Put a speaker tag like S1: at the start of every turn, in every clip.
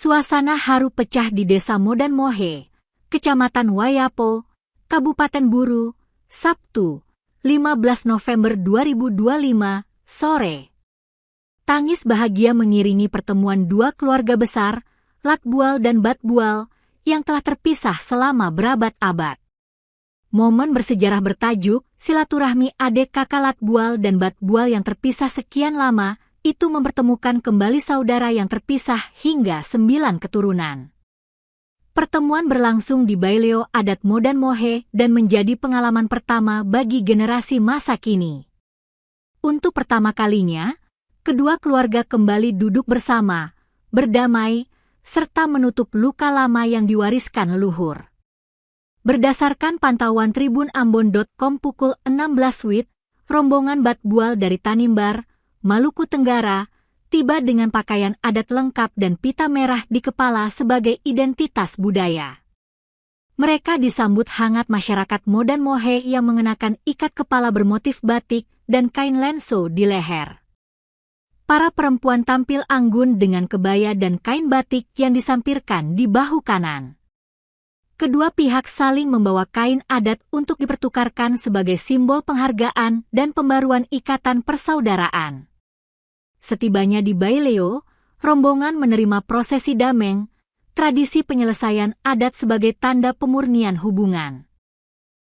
S1: Suasana haru pecah di Desa Modan Mohe, Kecamatan Wayapo, Kabupaten Buru, Sabtu, 15 November 2025, sore. Tangis bahagia mengiringi pertemuan dua keluarga besar, Latbual dan Batbual, yang telah terpisah selama berabad-abad. Momen bersejarah bertajuk Silaturahmi adik kakak Latbual dan Batbual yang terpisah sekian lama, itu mempertemukan kembali saudara yang terpisah hingga 9 keturunan. Pertemuan berlangsung di Baileo Adat Modan Mohe dan menjadi pengalaman pertama bagi generasi masa kini. Untuk pertama kalinya, kedua keluarga kembali duduk bersama, berdamai, serta menutup luka lama yang diwariskan leluhur. Berdasarkan pantauan tribunambon.com pukul 16 WIB, rombongan Batbual dari Tanimbar, Maluku Tenggara, tiba dengan pakaian adat lengkap dan pita merah di kepala sebagai identitas budaya. Mereka disambut hangat masyarakat Modan Mohe yang mengenakan ikat kepala bermotif batik dan kain lenso di leher. Para perempuan tampil anggun dengan kebaya dan kain batik yang disampirkan di bahu kanan. Kedua pihak saling membawa kain adat untuk dipertukarkan sebagai simbol penghargaan dan pembaruan ikatan persaudaraan. Setibanya di Baileo, rombongan menerima prosesi dameng, tradisi penyelesaian adat sebagai tanda pemurnian hubungan.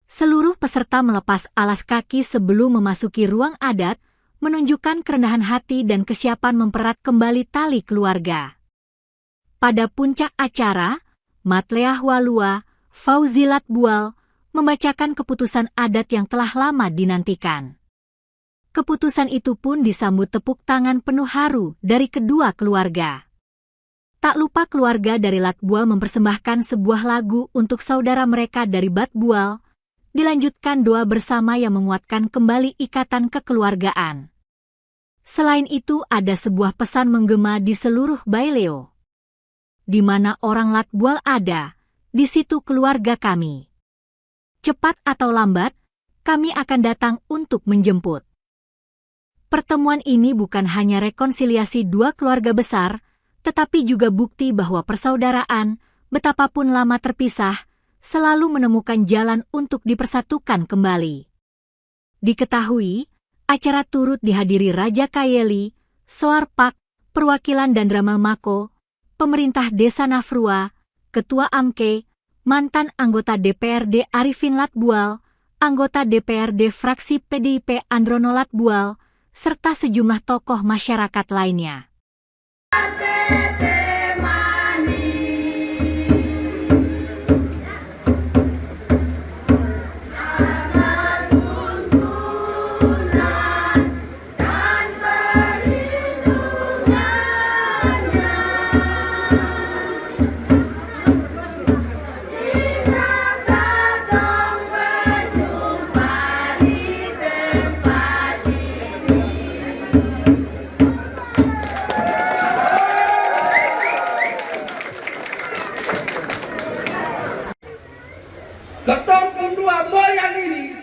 S1: Seluruh peserta melepas alas kaki sebelum memasuki ruang adat, menunjukkan kerendahan hati dan kesiapan mempererat kembali tali keluarga. Pada puncak acara, Matleah Walua, Fauzi Latbual, membacakan keputusan adat yang telah lama dinantikan. Keputusan itu pun disambut tepuk tangan penuh haru dari kedua keluarga. Tak lupa keluarga dari Latbual mempersembahkan sebuah lagu untuk saudara mereka dari Batbual, dilanjutkan doa bersama yang menguatkan kembali ikatan kekeluargaan. Selain itu ada sebuah pesan menggema di seluruh Baileo. Di mana orang Latbual ada, di situ keluarga kami. Cepat atau lambat, kami akan datang untuk menjemput. Pertemuan ini bukan hanya rekonsiliasi dua keluarga besar, tetapi juga bukti bahwa persaudaraan, betapapun lama terpisah, selalu menemukan jalan untuk dipersatukan kembali. Diketahui, acara turut dihadiri Raja Kayeli, Soarpak, perwakilan dan Drama Mako, pemerintah Desa Nafrua, Ketua AMKE, mantan anggota DPRD Arifin Latbual, anggota DPRD fraksi PDIP Androno Latbual, serta sejumlah tokoh masyarakat lainnya.
S2: Ketong kedua moyang ini,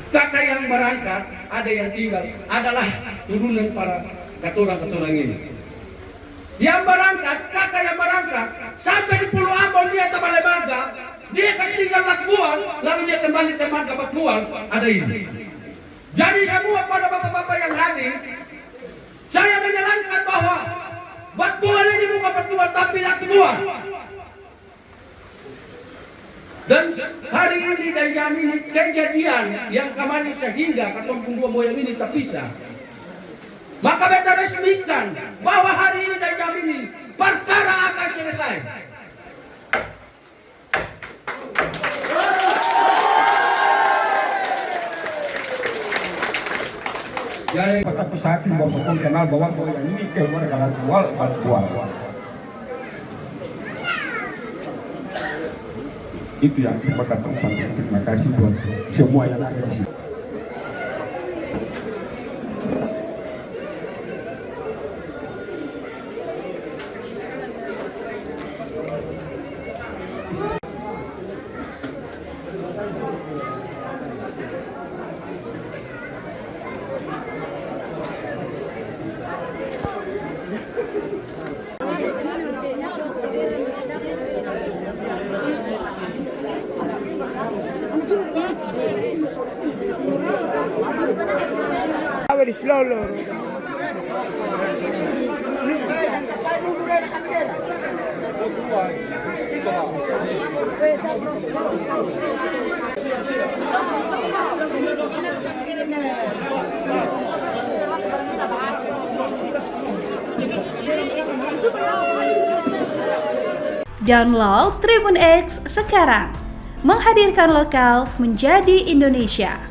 S2: kakak yang berangkat, ada yang tinggal, adalah turunan para keturang-keturang ini. Yang berangkat, kakak yang berangkat, sampai di Pulau Ambon dia tak balik bangga, dia kasih tinggal Latbual, lalu dia kembali ke marga Batbual, ada ini. Jadi semua pada bapak-bapak yang hadir, saya menyalahkan bahwa Batbual ini bukan Batbual tapi Latbual. Dan hari ini dan jam ini kejadian yang kemarin sehingga ketemu dua moyang ini terpisah. Maka beta resmikan bahwa hari ini dan jam ini perkara akan selesai.
S3: Jadi kata pesati bahwa kenal bahwa moyang ini keluar dari Batbual. Itu yang kita katakan. Terima kasih buat semua yang ada di sini.
S4: di Slolo.
S5: Download Tribun X sekarang, menghadirkan lokal menjadi Indonesia.